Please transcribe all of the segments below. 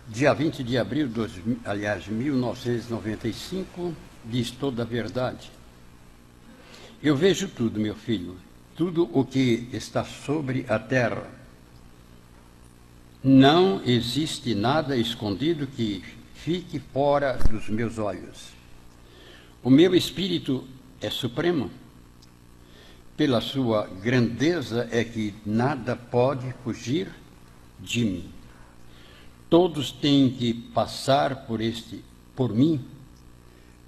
Dia 20 de abril, 1995, diz toda a verdade. Eu vejo tudo, meu filho, tudo o que está sobre a terra. Não existe nada escondido que fique fora dos meus olhos. O meu espírito é supremo. Pela sua grandeza é que nada pode fugir de mim. Todos têm que passar por mim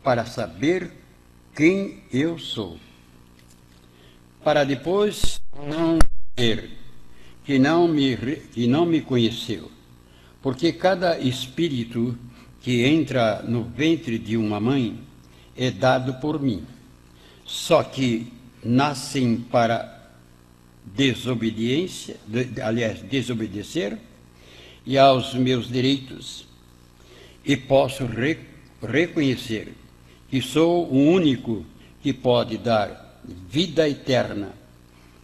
para saber quem eu sou, para depois não dizer que não me conheceu, porque cada espírito que entra no ventre de uma mãe é dado por mim, só que nascem para desobedecer e aos meus direitos, e posso reconhecer que sou o único que pode dar vida eterna,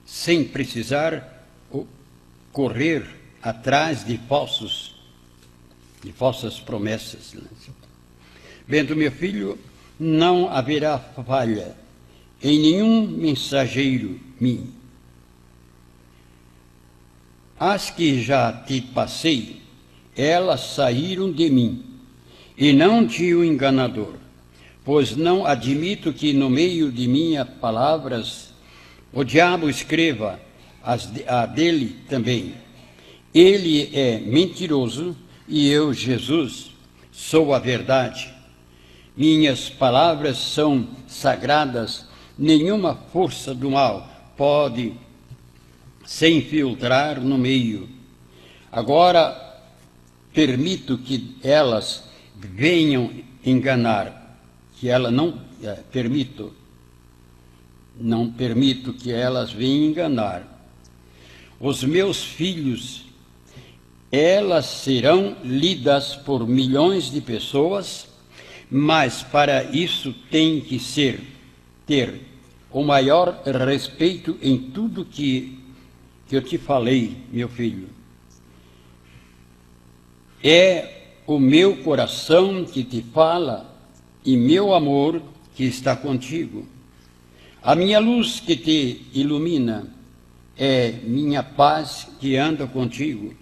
sem precisar correr atrás de falsas promessas. Bento, meu filho, não haverá falha em nenhum mensageiro meu. As que já te passei, elas saíram de mim, e não de um enganador, pois não admito que no meio de minhas palavras o diabo escreva a dele também. Ele é mentiroso e eu, Jesus, sou a verdade. Minhas palavras são sagradas, nenhuma força do mal pode se infiltrar no meio. Agora permito que elas venham enganar, não permito que elas venham enganar. Os meus filhos, elas serão lidas por milhões de pessoas, mas para isso tem que ter o maior respeito em tudo que eu te falei, meu filho. É o meu coração que te fala e meu amor que está contigo. A minha luz que te ilumina é minha paz que anda contigo.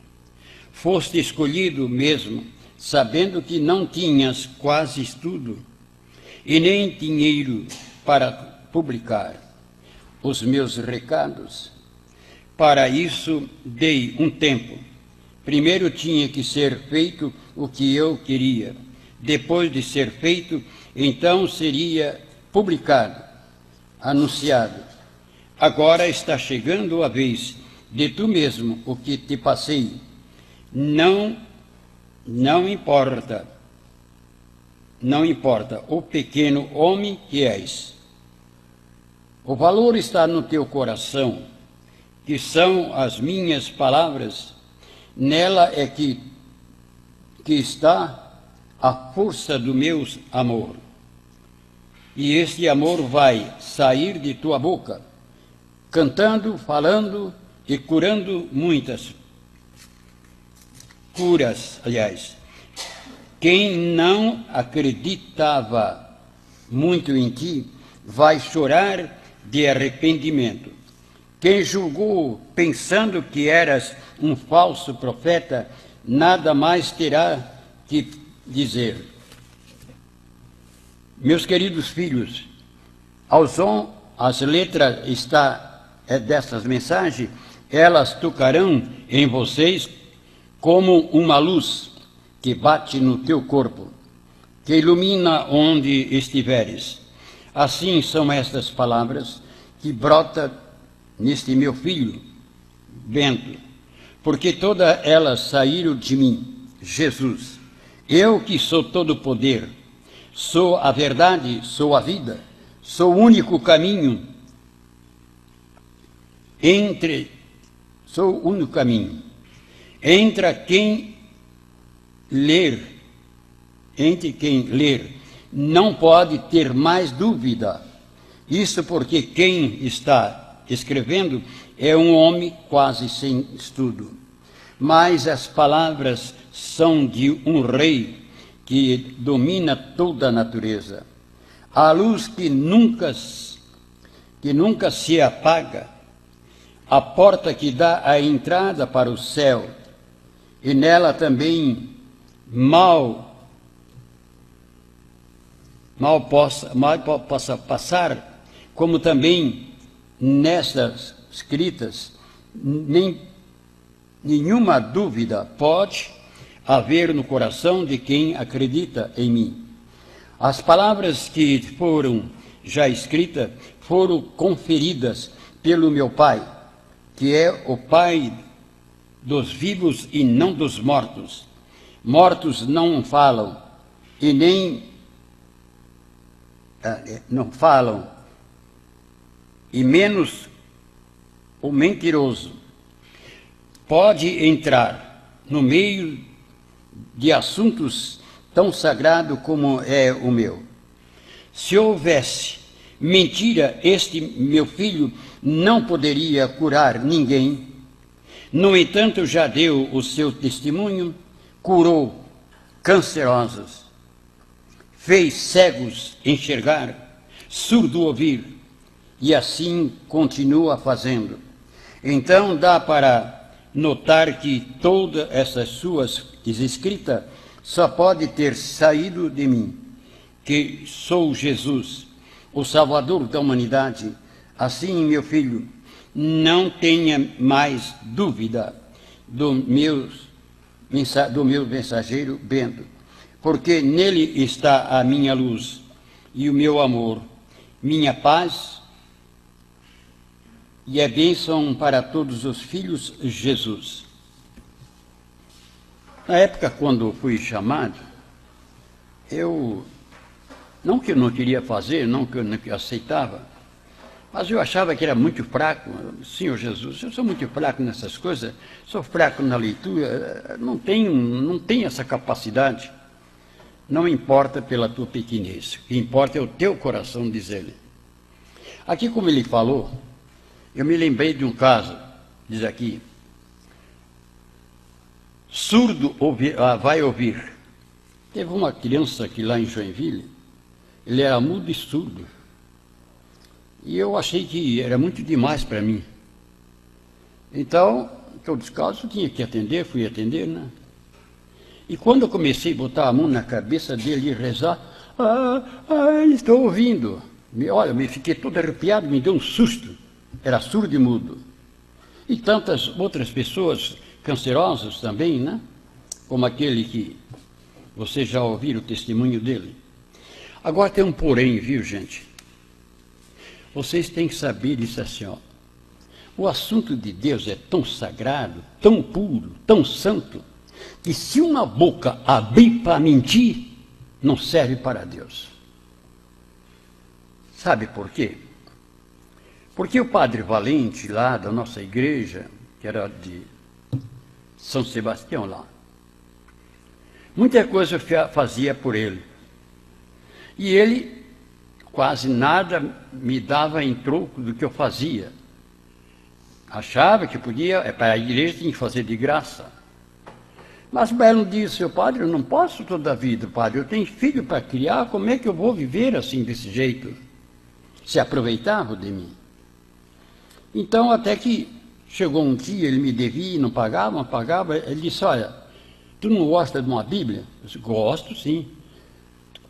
Foste escolhido mesmo, sabendo que não tinhas quase estudo e nem dinheiro para publicar os meus recados. Para isso dei um tempo. Primeiro tinha que ser feito o que eu queria. Depois de ser feito, então seria publicado, anunciado. Agora está chegando a vez de tu mesmo o que te passei. Não importa o pequeno homem que és. O valor está no teu coração, que são as minhas palavras. Nela é que está a força do meu amor. E este amor vai sair de tua boca, cantando, falando e curando muitas curas, aliás. Quem não acreditava muito em ti, vai chorar de arrependimento. Quem julgou pensando que eras um falso profeta, nada mais terá que dizer. Meus queridos filhos, as letras dessas mensagens, elas tocarão em vocês como uma luz que bate no teu corpo, que ilumina onde estiveres. Assim são estas palavras que brotam neste meu filho, Bento, porque todas elas saíram de mim, Jesus. Eu que sou todo poder, sou a verdade, sou a vida, sou o único caminho sou o único caminho. Entre quem ler, não pode ter mais dúvida. Isso porque quem está escrevendo é um homem quase sem estudo. mas as palavras são de um rei que domina toda a natureza. A luz que nunca se apaga, a porta que dá a entrada para o céu, e nela também mal possa passar, como também nessas escritas, nenhuma dúvida pode haver no coração de quem acredita em mim. As palavras que foram já escritas foram conferidas pelo meu Pai, que é o Pai dos vivos e não dos mortos. Mortos não falam, e nem não falam, e menos o mentiroso pode entrar no meio de assuntos tão sagrados como é o meu. Se houvesse mentira, este meu filho não poderia curar ninguém. No entanto, já deu o seu testemunho, curou cancerosos, fez cegos enxergar, surdo ouvir, e assim continua fazendo. Então dá para notar que todas essas suas escritas só pode ter saído de mim, que sou Jesus, o Salvador da humanidade. Assim, meu filho, não tenha mais dúvida do meu mensageiro Bento, porque nele está a minha luz e o meu amor, minha paz e a bênção para todos os filhos de Jesus. Na época, quando fui chamado, não que eu não queria fazer, não que eu não aceitava, mas eu achava que era muito fraco. Senhor Jesus, eu sou muito fraco nessas coisas, sou fraco na leitura, não tenho essa capacidade. Não importa pela tua pequenez, o que importa é o teu coração, diz ele. Aqui, como ele falou, eu me lembrei de um caso, diz aqui, surdo vai ouvir. Teve uma criança aqui lá em Joinville, ele era mudo e surdo. E eu achei que era muito demais para mim. Então, em todos os casos, eu tinha que atender, fui atender, né? E quando eu comecei a botar a mão na cabeça dele e rezar, estou ouvindo. Olha, me fiquei todo arrepiado, me deu um susto. Era surdo e mudo. E tantas outras pessoas cancerosas também, né? Como aquele que vocês já ouviram o testemunho dele. Agora tem um porém, viu, gente? Vocês têm que saber isso assim, ó. O assunto de Deus é tão sagrado, tão puro, tão santo, que se uma boca abrir para mentir, não serve para Deus. Sabe por quê? Porque o padre Valente, lá da nossa igreja, que era de São Sebastião lá, muita coisa eu fazia por ele. E ele quase nada me dava em troco do que eu fazia. Achava que podia, para a igreja tinha que fazer de graça. Mas o Belo disse, seu padre, eu não posso toda a vida, padre, eu tenho filho para criar, como é que eu vou viver assim, desse jeito? Se aproveitava de mim. Então, até que chegou um dia, ele me devia, não pagava, ele disse, olha, tu não gosta de uma Bíblia? Eu disse, gosto, sim.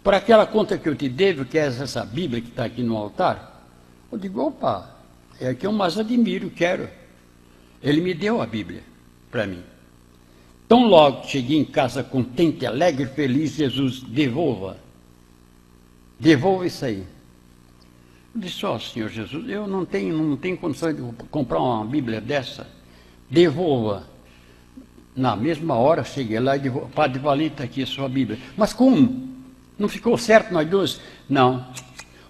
Para aquela conta que eu te devo, que é essa Bíblia que está aqui no altar, eu digo, opa, é a que eu mais admiro, quero. Ele me deu a Bíblia para mim. Tão logo cheguei em casa contente, alegre, feliz, Jesus, devolva isso aí. Eu disse, ó, Senhor Jesus, eu não tenho condições de comprar uma Bíblia dessa, devolva. Na mesma hora cheguei lá e disse, Padre Valente, está aqui a sua Bíblia. Mas como? Não ficou certo nós dois? Não.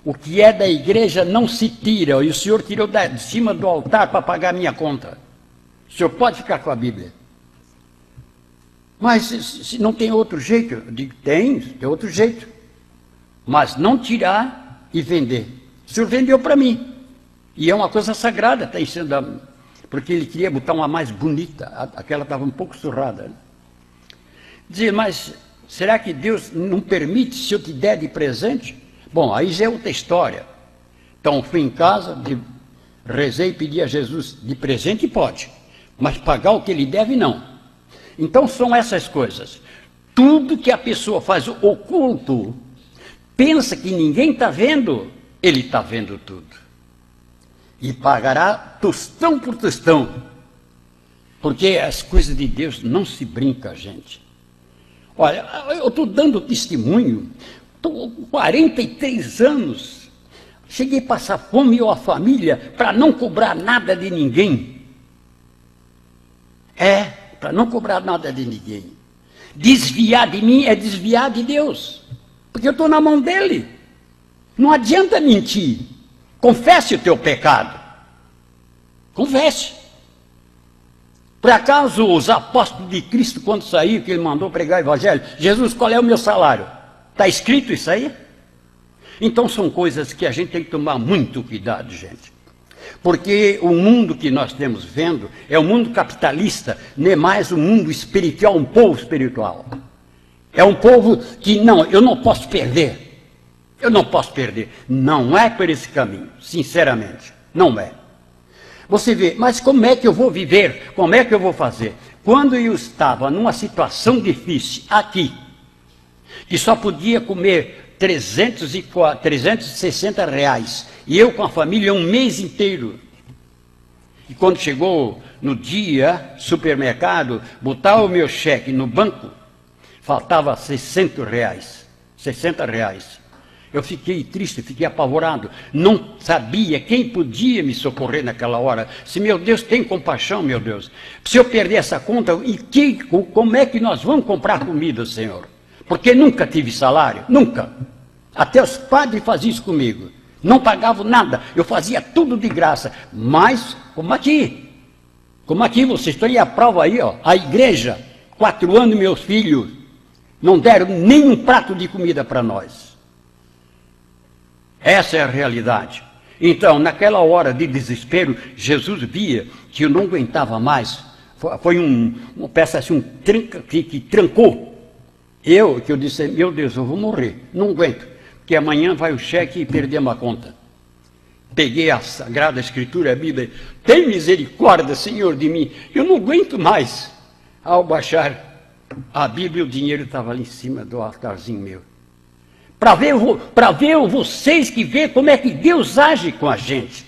O que é da igreja não se tira, e o senhor tirou de cima do altar para pagar a minha conta. O senhor pode ficar com a Bíblia. Mas se não tem outro jeito? Eu digo, tem outro jeito. Mas não tirar e vender. O senhor vendeu para mim. E é uma coisa sagrada, está ensinando porque ele queria botar uma mais bonita, aquela estava um pouco surrada. Né? Dizia, mas será que Deus não permite se eu te der de presente? Bom, aí já é outra história. Então fui em casa, rezei e pedi a Jesus de presente, pode, mas pagar o que ele deve, não. Então são essas coisas. Tudo que a pessoa faz oculto, pensa que ninguém está vendo, ele está vendo tudo. E pagará tostão por tostão. Porque as coisas de Deus não se brinca, gente. Olha, eu estou dando testemunho, estou com 43 anos, cheguei a passar fome eu a família para não cobrar nada de ninguém. Para não cobrar nada de ninguém. Desviar de mim é desviar de Deus, porque eu estou na mão dele. Não adianta mentir. Confesse o teu pecado. Confesse. Por acaso os apóstolos de Cristo, quando saíram, que ele mandou pregar o evangelho, Jesus, qual é o meu salário? Está escrito isso aí? Então são coisas que a gente tem que tomar muito cuidado, gente. Porque o mundo que nós temos vendo é um mundo capitalista, não é mais um mundo espiritual, um povo espiritual. É um povo que, não, eu não posso perder. Eu não posso perder. Não é por esse caminho, sinceramente. Não é. Você vê, mas como é que eu vou viver? Como é que eu vou fazer? Quando eu estava numa situação difícil, aqui, que só podia comer 360 reais, e eu com a família um mês inteiro. E quando chegou no dia, supermercado, botar o meu cheque no banco, faltava 60 reais. 60 reais. Eu fiquei triste, fiquei apavorado, não sabia quem podia me socorrer naquela hora. Se meu Deus tem compaixão, meu Deus, se eu perder essa conta, como é que nós vamos comprar comida, Senhor? Porque nunca tive salário, nunca. Até os padres faziam isso comigo, não pagavam nada, eu fazia tudo de graça. Mas, como aqui vocês estão aí, a prova aí, ó, a igreja, 4 anos meus filhos, não deram nem um prato de comida para nós. Essa é a realidade. Então, naquela hora de desespero, Jesus via que eu não aguentava mais. Foi uma peça assim, que trancou. Eu disse, meu Deus, eu vou morrer, não aguento, porque amanhã vai o cheque e perdemos a conta. Peguei a Sagrada Escritura, a Bíblia, tem misericórdia, Senhor, de mim, eu não aguento mais. Ao baixar a Bíblia, o dinheiro estava ali em cima do altarzinho meu. Para ver vocês que vê como é que Deus age com a gente.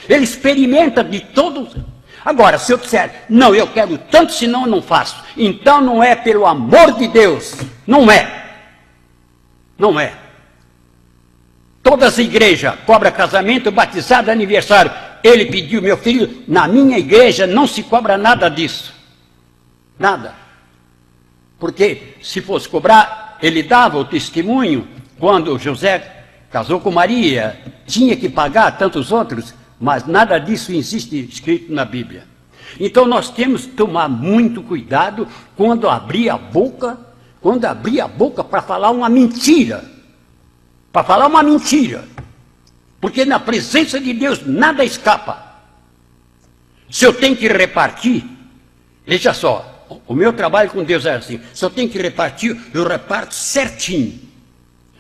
Ele experimenta de todos. Agora, se eu disser, não, eu quero tanto, senão eu não faço. Então não é pelo amor de Deus. Não é. Não é. Todas as igrejas cobram casamento, batizado, aniversário. Ele pediu, meu filho, na minha igreja não se cobra nada disso. Nada. Porque se fosse cobrar, ele dava o testemunho, quando José casou com Maria, tinha que pagar tantos outros, mas nada disso existe escrito na Bíblia. Então nós temos que tomar muito cuidado quando abrir a boca para falar uma mentira. Para falar uma mentira. Porque na presença de Deus nada escapa. Se eu tenho que repartir, veja só, o meu trabalho com Deus é assim, se eu tenho que repartir, eu reparto certinho.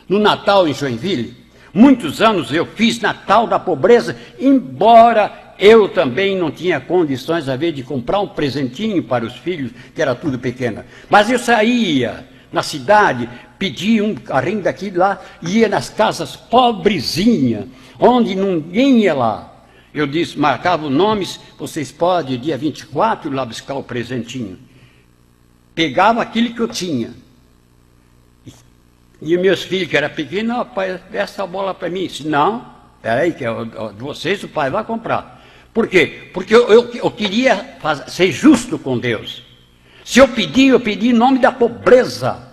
No Natal em Joinville, muitos anos eu fiz Natal da pobreza, embora eu também não tinha condições, às vezes, de comprar um presentinho para os filhos, que era tudo pequeno. Mas eu saía na cidade, pedia um carrinho daqui e lá, ia nas casas pobrezinhas, onde ninguém ia lá. Eu disse, marcava os nomes, vocês podem, dia 24, ir lá buscar o presentinho. Pegava aquilo que eu tinha. E os meus filhos, que eram pequenos, não, pai, dê essa bola para mim. Disse, não, peraí, que é de vocês, o pai vai comprar. Por quê? Porque eu queria ser justo com Deus. Se eu pedi em nome da pobreza.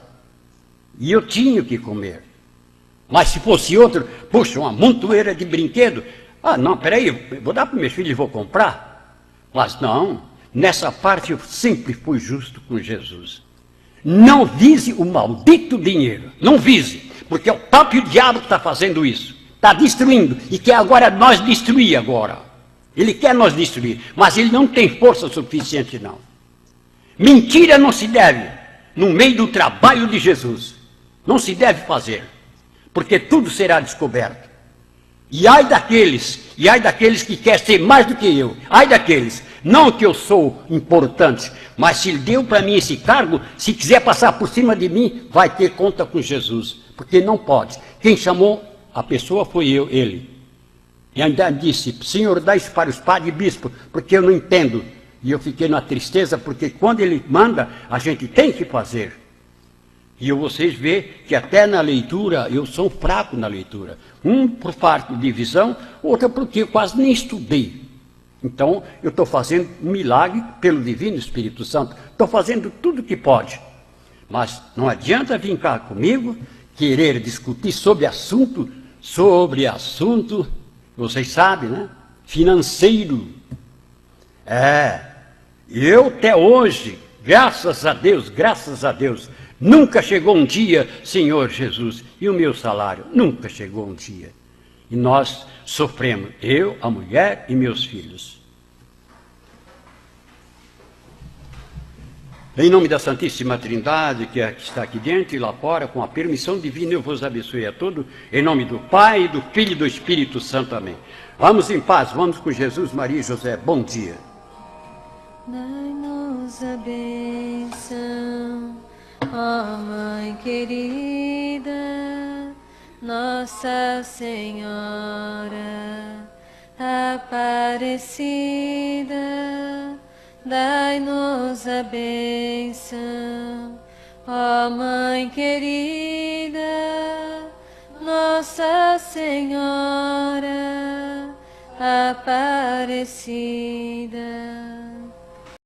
E eu tinha que comer. Mas se fosse outro, puxa, uma montoeira de brinquedo. Ah, não, peraí, eu vou dar para meus filhos e vou comprar. Mas não, nessa parte eu sempre fui justo com Jesus. Não vise o maldito dinheiro, não vise, porque é o próprio diabo que está fazendo isso, está destruindo, e quer agora nós destruir agora. Ele quer nos destruir, mas ele não tem força suficiente, não. Mentira não se deve no meio do trabalho de Jesus. Não se deve fazer, porque tudo será descoberto. E ai daqueles que querem ser mais do que eu. Ai daqueles, não que eu sou importante, mas se ele deu para mim esse cargo, se quiser passar por cima de mim, vai ter conta com Jesus, porque não pode. Quem chamou a pessoa foi ele. E ainda disse, Senhor, dá isso para os padres e bispos, porque eu não entendo. E eu fiquei na tristeza, porque quando ele manda, a gente tem que fazer. E vocês veem que até na leitura, eu sou fraco na leitura. Um por parte de visão, outro porque eu quase nem estudei. Então, eu estou fazendo um milagre pelo Divino Espírito Santo. Estou fazendo tudo que pode. Mas não adianta vir cá comigo, querer discutir sobre assunto, vocês sabem, né? Financeiro. Eu até hoje, graças a Deus, nunca chegou um dia, Senhor Jesus, e o meu salário? Nunca chegou um dia. E nós sofremos, eu, a mulher e meus filhos. Em nome da Santíssima Trindade, que está aqui dentro e lá fora, com a permissão divina, eu vos abençoe a todos, em nome do Pai, do Filho e do Espírito Santo. Amém. Vamos em paz, vamos com Jesus, Maria e José. Bom dia. Dai-nos a bênção, ó Mãe querida, Nossa Senhora Aparecida. Dai-nos a bênção, ó Mãe querida, Nossa Senhora Aparecida.